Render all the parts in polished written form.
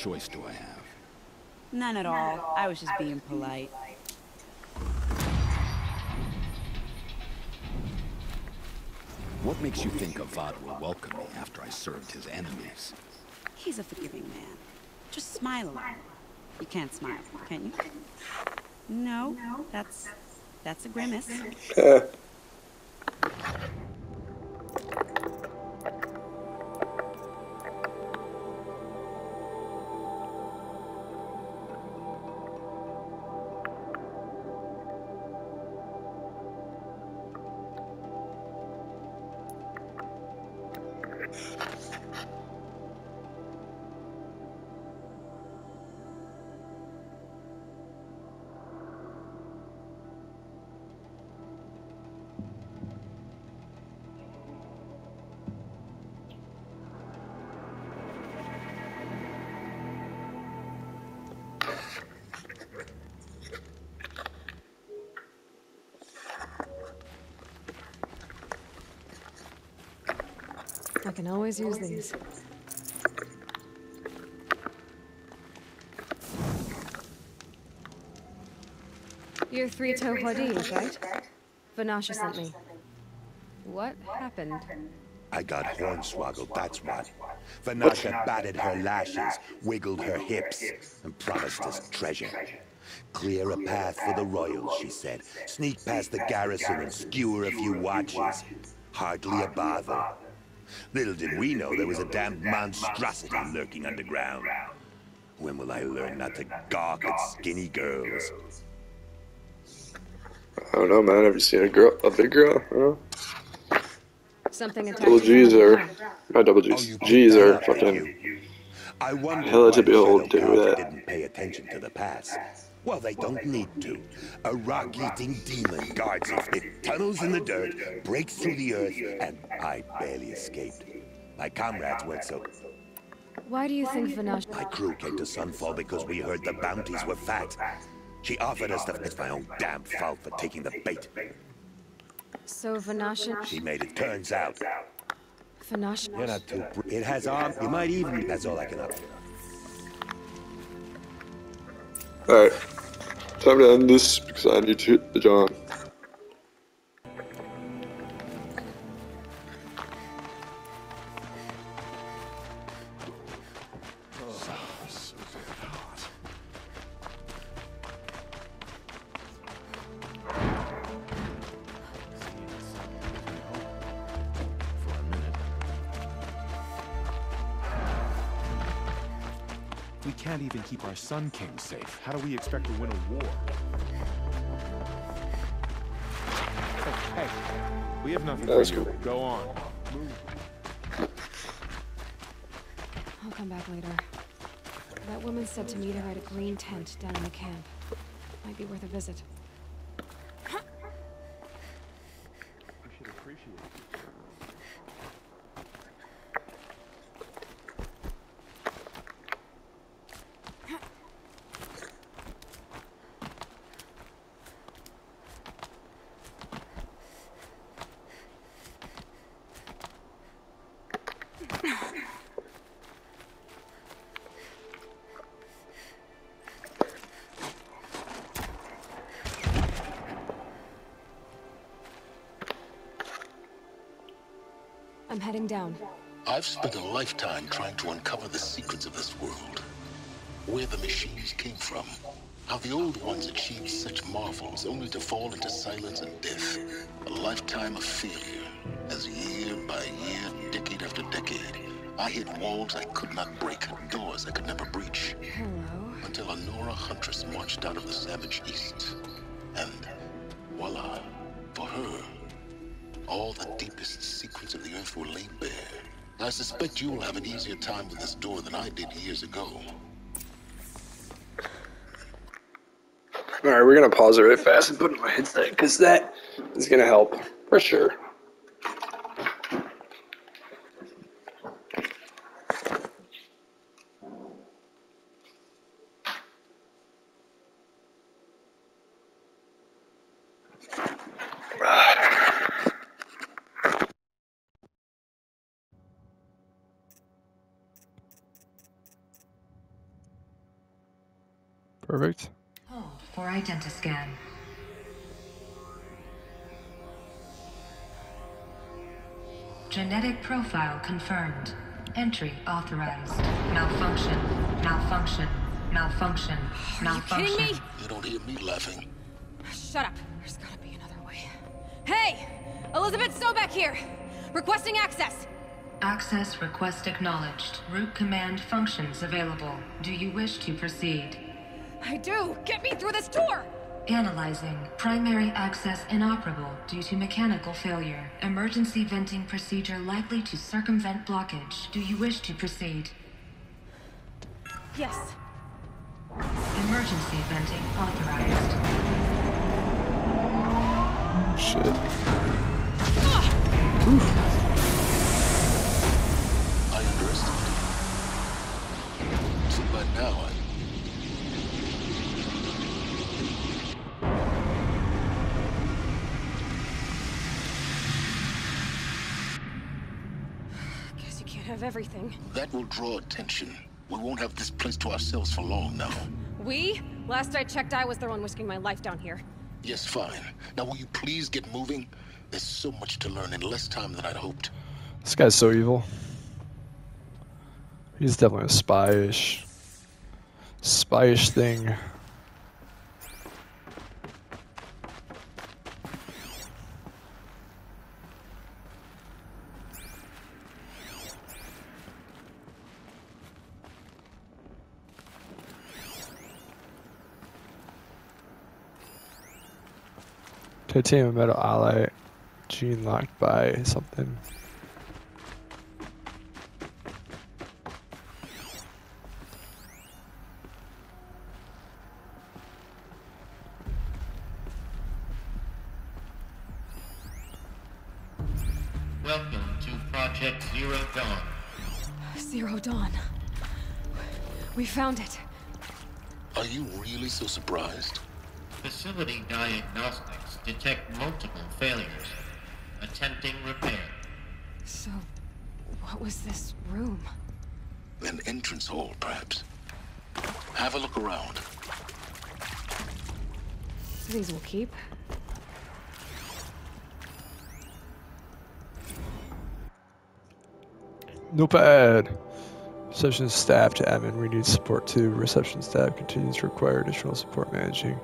choice do I have? None at all. I was just being polite. What makes you think Avad will welcome me after I served his enemies? He's a forgiving man. Just smile a little. You can't smile, can you? No, that's a grimace. I can always use these. You're three-toe Huadiv, right? Vanasha sent me. What happened? I got hornswoggled, that's what. Vanasha batted her lashes, wiggled her hips, and promised us treasure. Clear a path for the royals, she said. Sneak past the garrison and skewer a few watches. Hardly a bother. Little did we know there was a damned monstrosity lurking underground. When will I learn not to gawk at skinny girls? I don't know, man. Have you seen a big girl? Huh? Something attacked Double G's are... Not double G's. G's are fucking... I wonder hella to why behold to Shadow that. didn't pay attention to the pass. Well, they don't need to. A rock-eating demon guards it. It tunnels in the dirt, breaks through the earth, and I barely escaped. My comrades weren't so... Why do you think Vanasha... My crew came to Sunfall because we heard the bounties were fat. She offered us the... It's my own damn fault for taking the bait. So Vanasha... She made it. Turns out. Vanasha... You're not too... It has arms. You might even... That's all I can offer. Alright. Time to end this because I need to hit the John. We can't even keep our Sun King safe. How do we expect to win a war? Hey, we have nothing for you. Go on. I'll come back later. That woman said to meet her at a green tent down in the camp. Might be worth a visit. You should appreciate it. I'm heading down. I've spent a lifetime trying to uncover the secrets of this world. Where the machines came from. How the old ones achieved such marvels only to fall into silence and death. A lifetime of failure. As year by year, decade after decade, I hit walls I could not break, doors I could never breach. Hello. Until a Nora huntress marched out of the savage east. And voila, for her, all the deepest secrets of the earth were laid bare. I suspect you will have an easier time with this door than I did years ago. Alright, we're gonna pause it really fast and put in my headset, because that is gonna help, for sure. Perfect. Hold for identiscan. Genetic profile confirmed. Entry authorized. Malfunction. Malfunction. Malfunction. Malfunction. Are you kidding me? You don't hear me laughing. Shut up. There's gotta be another way. Hey! Elizabeth Sobek here! Requesting access! Access request acknowledged. Root command functions available. Do you wish to proceed? I do! Get me through this tour! Analyzing. Primary access inoperable due to mechanical failure. Emergency venting procedure likely to circumvent blockage. Do you wish to proceed? Yes. Emergency venting authorized. Shit. I underestimated. So by now Guess you can't have everything. that will draw attention. We won't have this place to ourselves for long now. We? Last I checked, I was the one risking my life down here. Yes, fine. Now will you please get moving? There's so much to learn in less time than I'd hoped. This guy's so evil. He's definitely a spy-ish thing. Titanium metal ally, gene locked by something. Welcome to Project Zero Dawn. Zero Dawn. We found it. Are you really so surprised? Facility diagnostics detect multiple failures. Attempting repair. So, what was this room? An entrance hall, perhaps. Have a look around. These will keep. Notepad. Reception staff to admin. We need support too. Reception staff continues to require additional support managing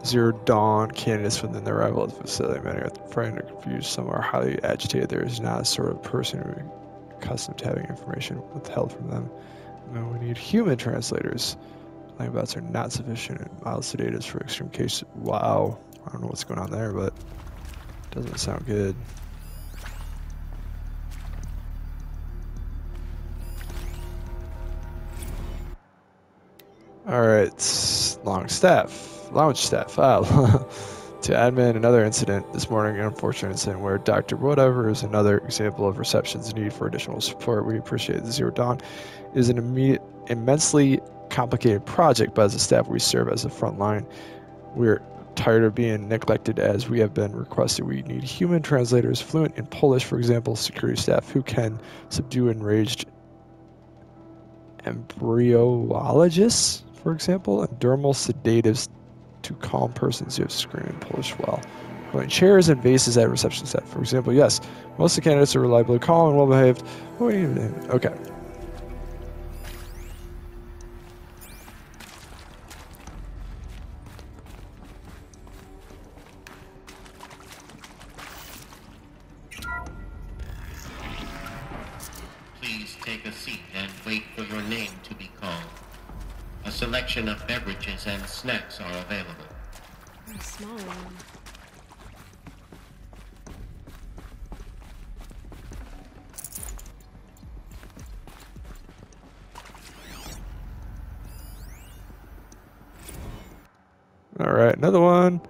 Zero Dawn candidates within the arrival of the facility. Many are frightened or confused. Some are highly agitated. There is not a sort of person accustomed to having information withheld from them. No, we need human translators. Langbots are not sufficient and mild sedatives for extreme cases. Wow. I don't know what's going on there, but it doesn't sound good. Alright, lounge staff. To admin, another incident this morning, an unfortunate incident where Dr. Whatever is another example of reception's need for additional support. We appreciate the Zero Dawn is an immensely complicated project, but as a staff we serve as the front line. We're tired of being neglected as we have been requested. We need human translators fluent in Polish, for example, security staff who can subdue enraged embryologists, for example, and dermal sedatives to calm persons who have screamed in Polish well. Putting chairs and vases at reception staff, for example. Yes, most of the candidates are reliably calm and well behaved. Okay. Please take a seat and wait for your name to be called. A selection of beverages and snacks are available. A small one. Alright, another one.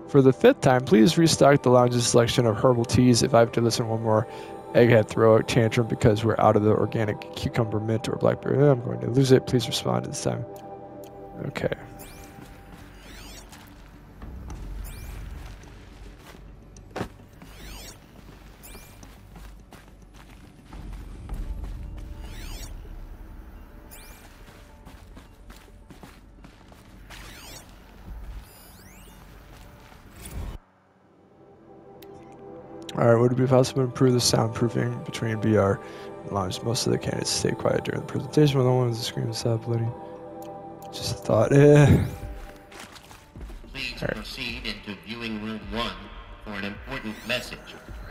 For the 5th time, please restock the lounge's selection of herbal teas. If I have to listen one more egghead throw a tantrum because we're out of the organic cucumber mint or blackberry, I'm going to lose it. Please respond this time. Okay. Alright, would it be possible to improve the soundproofing between BR and lounge? Most of the candidates stay quiet during the presentation when the one is screaming stop bleeding. Just a thought. Please proceed into viewing room 1 for an important message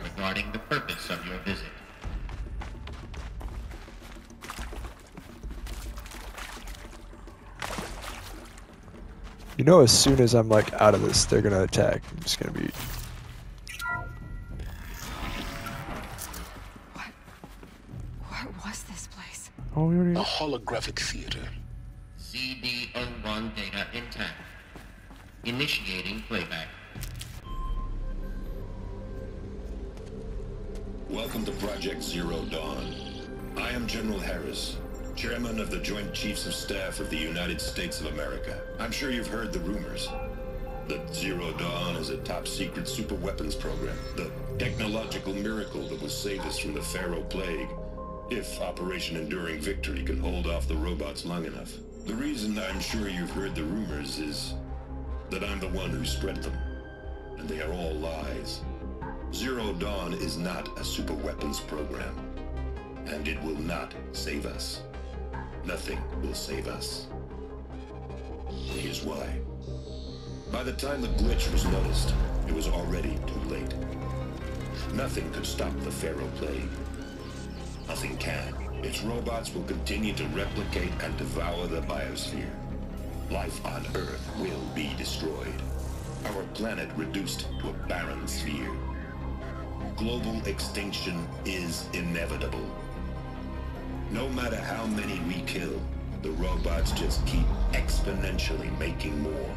regarding the purpose of your visit. You know, as soon as I'm like out of this, they're gonna attack. I'm just gonna be. What was this place? Oh, we already. A holographic theater. CD01 data intact. Initiating playback. Welcome to Project Zero Dawn. I am General Harris, Chairman of the Joint Chiefs of Staff of the United States of America. I'm sure you've heard the rumors that Zero Dawn is a top-secret superweapons program, the technological miracle that will save us from the Pharaoh Plague, if Operation Enduring Victory can hold off the robots long enough. The reason I'm sure you've heard the rumors is that I'm the one who spread them, and they are all lies. Zero Dawn is not a superweapons program, and it will not save us. Nothing will save us. Here's why. By the time the glitch was noticed, it was already too late. Nothing could stop the Pharaoh Plague. Nothing can. Its robots will continue to replicate and devour the biosphere. Life on Earth will be destroyed. Our planet reduced to a barren sphere. Global extinction is inevitable. No matter how many we kill, the robots just keep exponentially making more.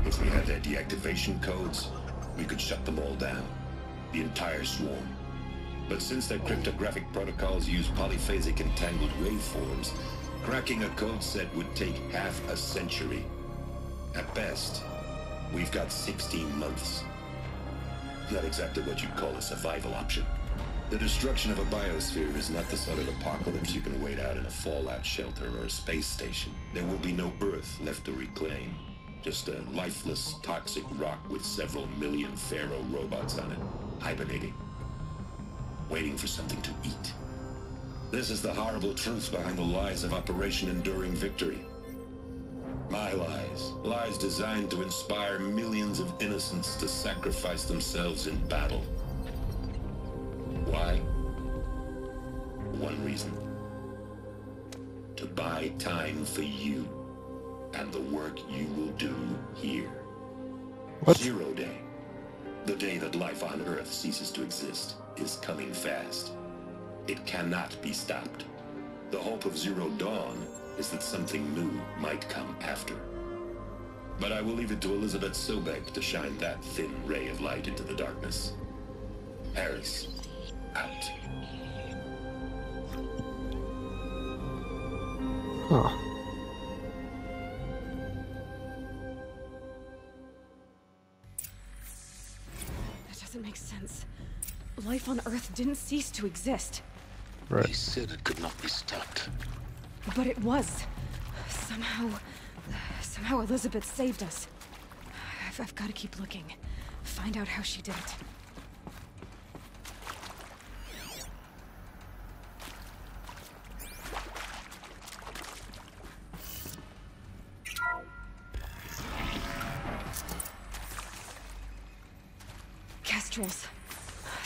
If we had their deactivation codes, we could shut them all down. The entire swarm. But since their cryptographic protocols use polyphasic entangled waveforms, cracking a code set would take half a century. At best, we've got 16 months. Not exactly what you'd call a survival option. The destruction of a biosphere is not the sort of apocalypse you can wait out in a fallout shelter or a space station. There will be no Earth left to reclaim. Just a lifeless, toxic rock with several million Pharaoh robots on it, hibernating. Waiting for something to eat. This is the horrible truth behind the lies of Operation Enduring Victory. My lies. Lies designed to inspire millions of innocents to sacrifice themselves in battle. Why? One reason. To buy time for you and the work you will do here. What? Zero Day. The day that life on Earth ceases to exist is coming fast. It cannot be stopped. The hope of Zero Dawn is that something new might come after. But I will leave it to Elizabeth Sobek to shine that thin ray of light into the darkness. Harris, out. Huh. That doesn't make sense. Life on Earth didn't cease to exist. Right. He said it could not be stopped. But it was. Somehow Elizabeth saved us. I've got to keep looking. Find out how she did it. Kestrels.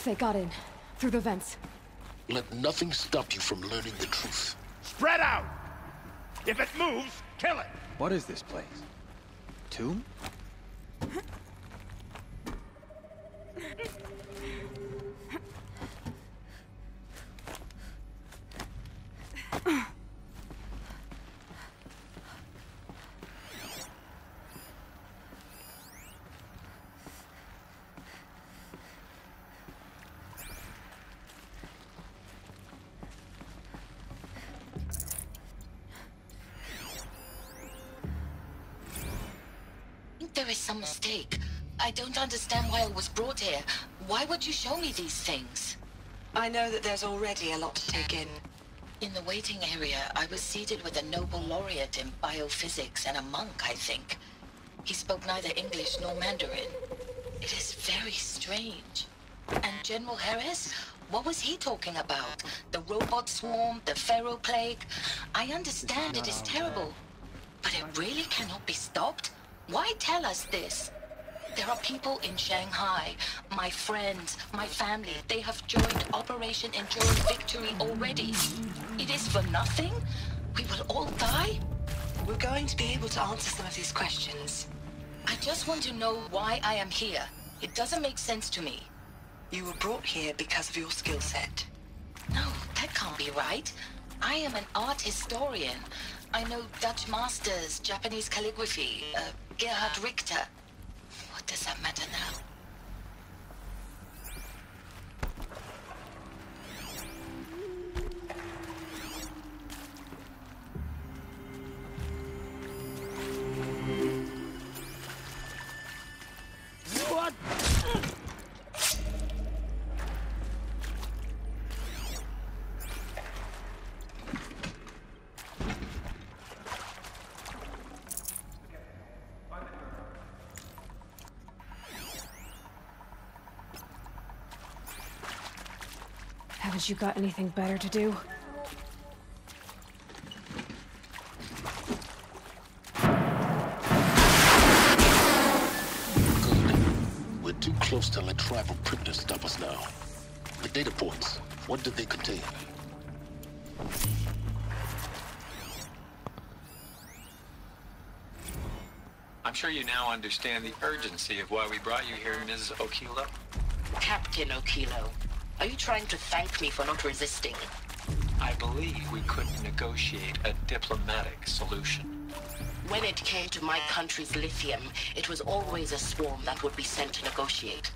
They got in. Through the vents. Let nothing stop you from learning the truth. Spread out! If it moves, kill it! What is this place? Tomb? There is some mistake. I don't understand why I was brought here. Why would you show me these things? I know that there's already a lot to take in. In the waiting area, I was seated with a Nobel laureate in biophysics and a monk, I think. He spoke neither English nor Mandarin. It is very strange. strange. And General Harris? What was he talking about? The robot swarm, the pharaoh plague? I understand it is terrible, but it really cannot be stopped? Why tell us this? There are people in Shanghai, my friends, my family. They have joined Operation Enduring Victory already. It is for nothing? We will all die? We're going to be able to answer some of these questions. I just want to know why I am here. It doesn't make sense to me. You were brought here because of your skill set. No, that can't be right. I am an art historian. I know Dutch masters, Japanese calligraphy, Gerhard Richter. What does that matter now? What? Haven't you got anything better to do? We're too close to let tribal prisoners stop us now. The data points, what did they contain? I'm sure you now understand the urgency of why we brought you here, Ms. Okilo. Captain Okilo, are you trying to thank me for not resisting? I believe we could negotiate a diplomatic solution. When it came to my country's lithium, it was always a swarm that would be sent to negotiate.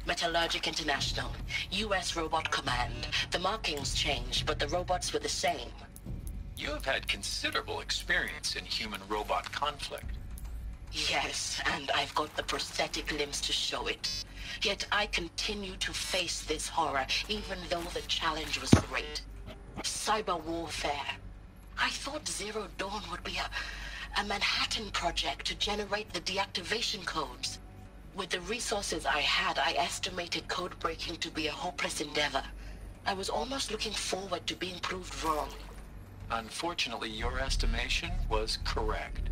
Metallurgic International, US Robot Command. The markings changed, but the robots were the same. You have had considerable experience in human-robot conflict. Yes, and I've got the prosthetic limbs to show it. Yet I continue to face this horror, even though the challenge was great. Cyber warfare. I thought Zero Dawn would be a Manhattan project to generate the deactivation codes. With the resources I had, I estimated code breaking to be a hopeless endeavor. I was almost looking forward to being proved wrong. Unfortunately, your estimation was correct.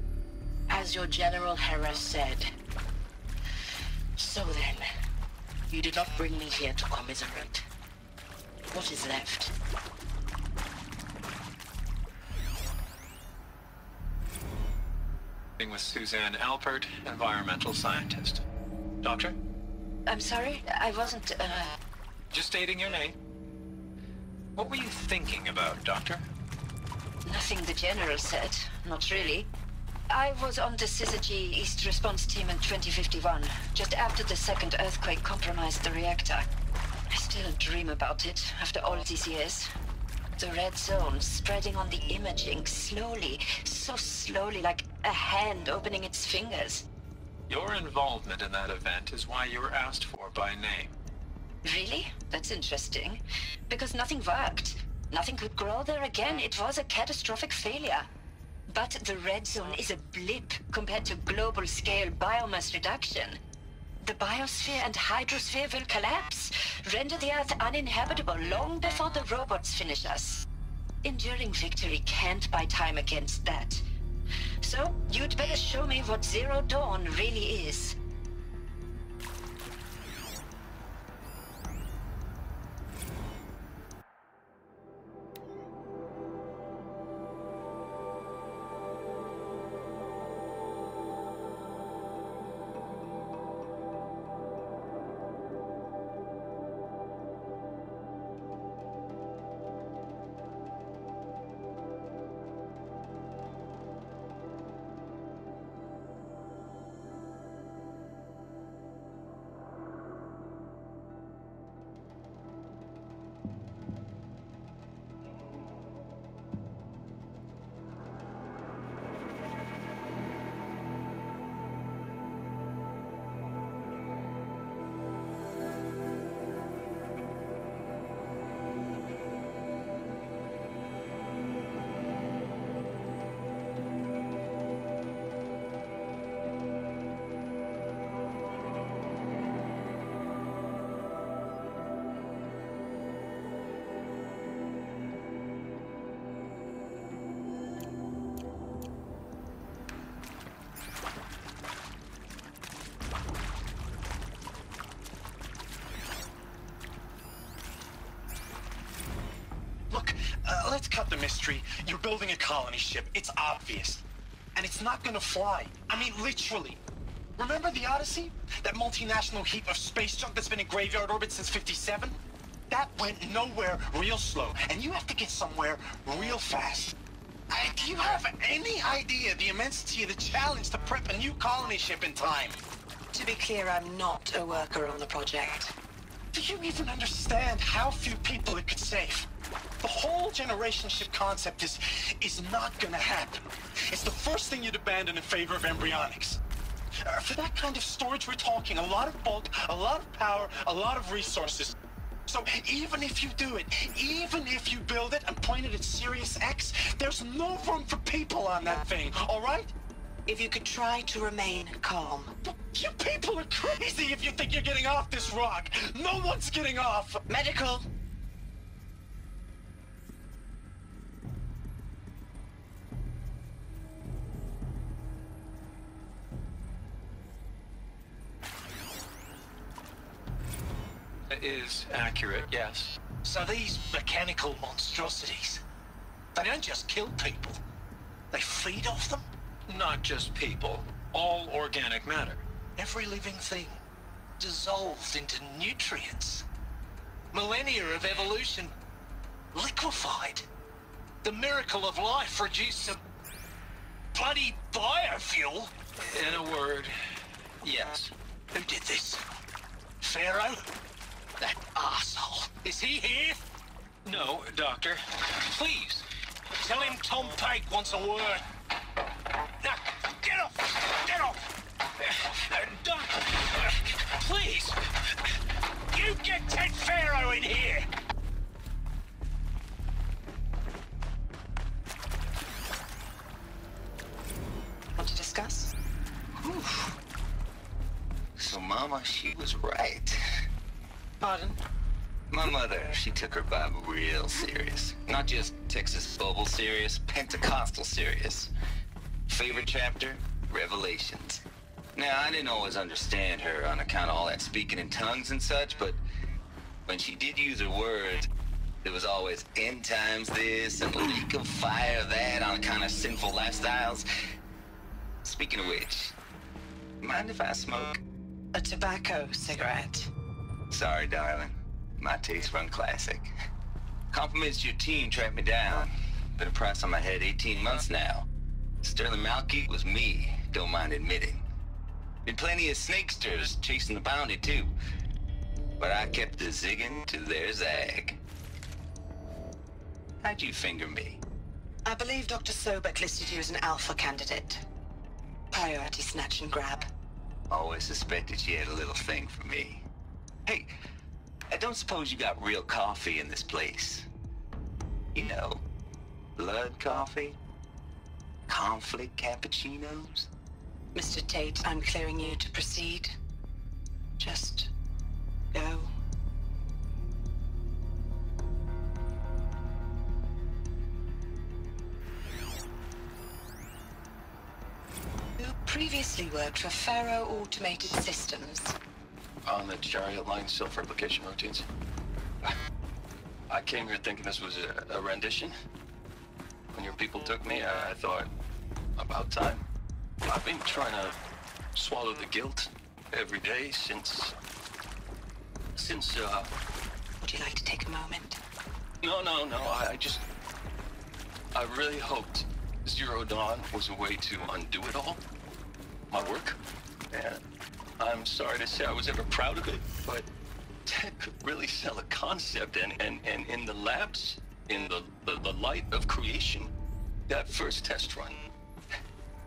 As your General Harris said. So then, you did not bring me here to commiserate. What is left? With Susanne Alpert, environmental scientist. Doctor? I'm sorry, I wasn't, Just stating your name. What were you thinking about, Doctor? Nothing the General said, not really. I was on the Syzygy East Response Team in 2051, just after the second earthquake compromised the reactor. I still dream about it, after all these years. The red zone spreading on the imaging, slowly, so slowly, like a hand opening its fingers. Your involvement in that event is why you were asked for by name. Really? That's interesting. Because nothing worked. Nothing could grow there again. It was a catastrophic failure. But the red zone is a blip compared to global-scale biomass reduction. The biosphere and hydrosphere will collapse, render the Earth uninhabitable long before the robots finish us. Enduring victory can't buy time against that. So, you'd better show me what Zero Dawn really is. cut the mystery. You're building a colony ship. It's obvious. And it's not gonna fly. I mean, literally. Remember the Odyssey? That multinational heap of space junk that's been in graveyard orbit since '57? That went nowhere real slow. And you have to get somewhere real fast. Do you have any idea the immensity of the challenge to prep a new colony ship in time? To be clear, I'm not a worker on the project. Do you even understand how few people it could save? The whole generation ship concept is not gonna happen. It's the first thing you'd abandon in favor of embryonics. For that kind of storage, we're talking a lot of bulk, a lot of power, a lot of resources. So even if you do it, even if you build it and point it at Sirius X, there's no room for people on that thing, all right? If you could try to remain calm. You people are crazy if you think you're getting off this rock. No one's getting off. Medical. Is accurate, yes. So these mechanical monstrosities, they don't just kill people. They feed off them? Not just people. All organic matter. Every living thing dissolved into nutrients. Millennia of evolution liquefied. The miracle of life reduced to bloody biofuel. In a word, yes. Who did this? Pharaoh? That asshole. Is he here? No, Doctor. Please, tell him Tom Pike wants a word. Now, get off! Get off! Doctor, please! You get Ted Pharaoh in here! Want to discuss? Whew. So Mama, she was right. Pardon? My mother, she took her Bible real serious. Not just Texas Bible serious, Pentecostal serious. Favorite chapter? Revelations. Now, I didn't always understand her on account of all that speaking in tongues and such, but when she did use her words, there was always end times this and leak of fire that on account of sinful lifestyles. Speaking of which, mind if I smoke? A tobacco cigarette. Sorry, darling. My taste run classic. Compliments to your team tracked me down. Been a price on my head 18 months now. Sterling Malky was me, don't mind admitting. Been plenty of snakesters chasing the bounty too. But I kept the zigging to their zag. How'd you finger me? I believe Dr. Sobek listed you as an alpha candidate. Priority snatch and grab. Always suspected she had a little thing for me. Hey, I don't suppose you got real coffee in this place. You know, blood coffee? Conflict cappuccinos? Mr. Tate, I'm clearing you to proceed. Just go. You previously worked for Pharaoh Automated Systems. On the chariot line self-replication routines. I came here thinking this was a rendition. When your people took me, I thought, about time. I've been trying to swallow the guilt every day since... Would you like to take a moment? No, I really hoped Zero Dawn was a way to undo it all. My work. And I'm sorry to say I was ever proud of it, but Ted could really sell a concept, and in the labs, in the light of creation, that first test run,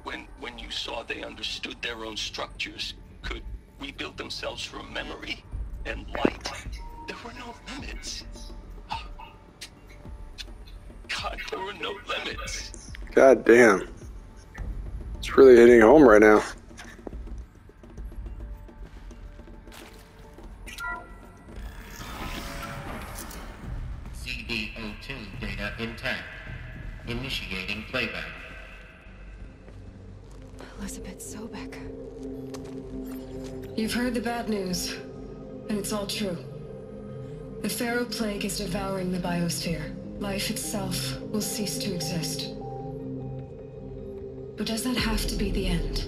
when you saw they understood their own structures, could rebuild themselves from memory and light, there were no limits. God, there were no limits. God damn. It's really hitting home right now. CD02 data intact. Initiating playback. Elizabeth Sobek. You've heard the bad news, and it's all true. The Pharaoh Plague is devouring the biosphere, life itself will cease to exist. But does that have to be the end?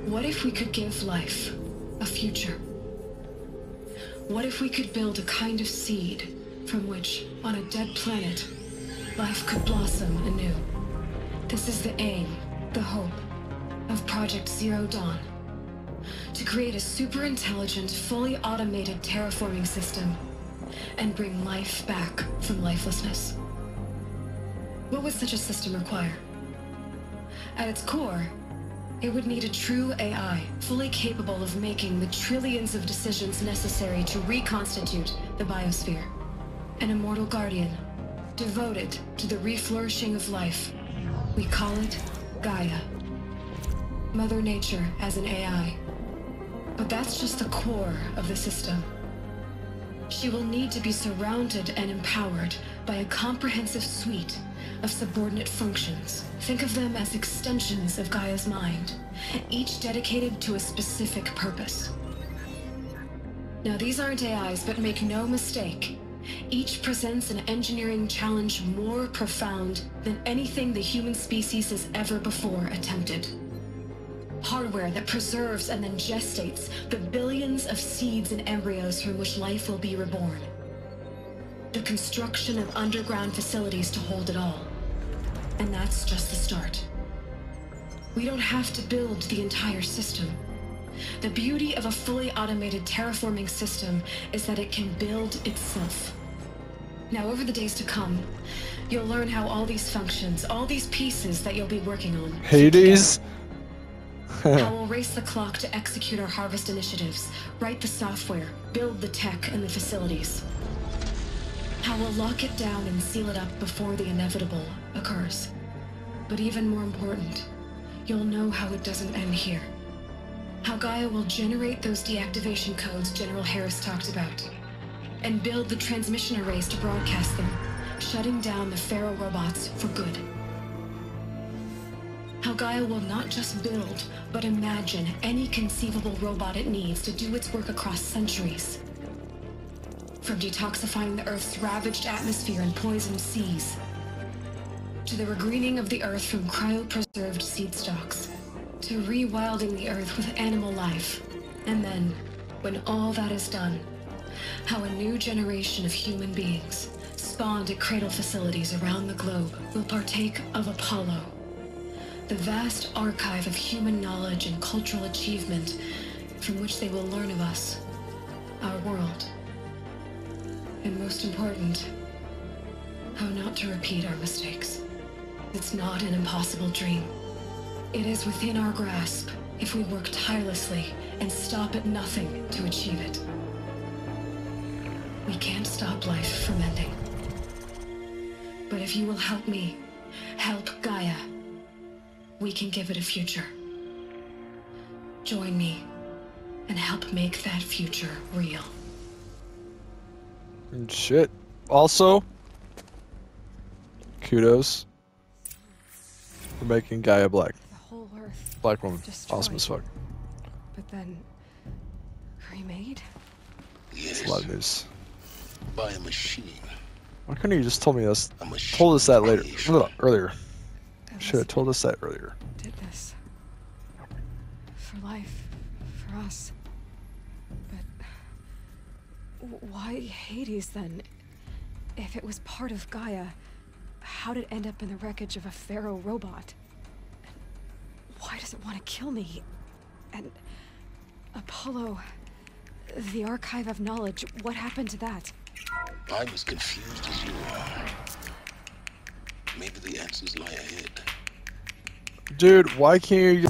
What if we could give life a future? What if we could build a kind of seed from which, on a dead planet, life could blossom anew? This is the aim, the hope, of Project Zero Dawn. To create a super-intelligent, fully automated terraforming system and bring life back from lifelessness. What would such a system require? At its core, it would need a true AI, fully capable of making the trillions of decisions necessary to reconstitute the biosphere. An immortal guardian, devoted to the reflourishing of life. We call it Gaia. Mother Nature as an AI. But that's just the core of the system. She will need to be surrounded and empowered by a comprehensive suite of subordinate functions. Think of them as extensions of Gaia's mind, each dedicated to a specific purpose. Now, these aren't AIs, but make no mistake, each presents an engineering challenge more profound than anything the human species has ever before attempted. Hardware that preserves and then gestates the billions of seeds and embryos from which life will be reborn. The construction of underground facilities to hold it all. And that's just the start. We don't have to build the entire system. The beauty of a fully automated terraforming system is that it can build itself. Now, over the days to come, you'll learn how all these functions, all these pieces that you'll be working on. Hades? How we'll race the clock to execute our harvest initiatives, write the software, build the tech and the facilities. How we'll lock it down and seal it up before the inevitable occurs. But even more important, you'll know how it doesn't end here. How Gaia will generate those deactivation codes General Harris talked about, and build the transmission arrays to broadcast them, shutting down the Pharaoh robots for good. How Gaia will not just build, but imagine any conceivable robot it needs to do its work across centuries. From detoxifying the Earth's ravaged atmosphere and poisoned seas, to the regreening of the Earth from cryopreserved seed stalks, to rewilding the Earth with animal life. And then, when all that is done, how a new generation of human beings, spawned at cradle facilities around the globe, will partake of Apollo, the vast archive of human knowledge and cultural achievement from which they will learn of us, our world. And most important, how not to repeat our mistakes. It's not an impossible dream. It is within our grasp if we work tirelessly and stop at nothing to achieve it. We can't stop life from ending. But if you will help me, help Gaia, we can give it a future. Join me and help make that future real. And shit. Also, kudos for making Gaia black. The whole Earth. Black woman. Destroyed. Awesome as fuck. But then remade? Yes. That's a lot of news. By a machine. Why couldn't you just told me this? Told us that later. Earlier. Should have told us that earlier. Did this for life, for us. But why Hades then? If it was part of Gaia, how did it end up in the wreckage of a Pharaoh robot? And why does it want to kill me? And Apollo, the archive of knowledge, what happened to that? I'm as confused as you are. Maybe the answers lie ahead. Dude, why can't you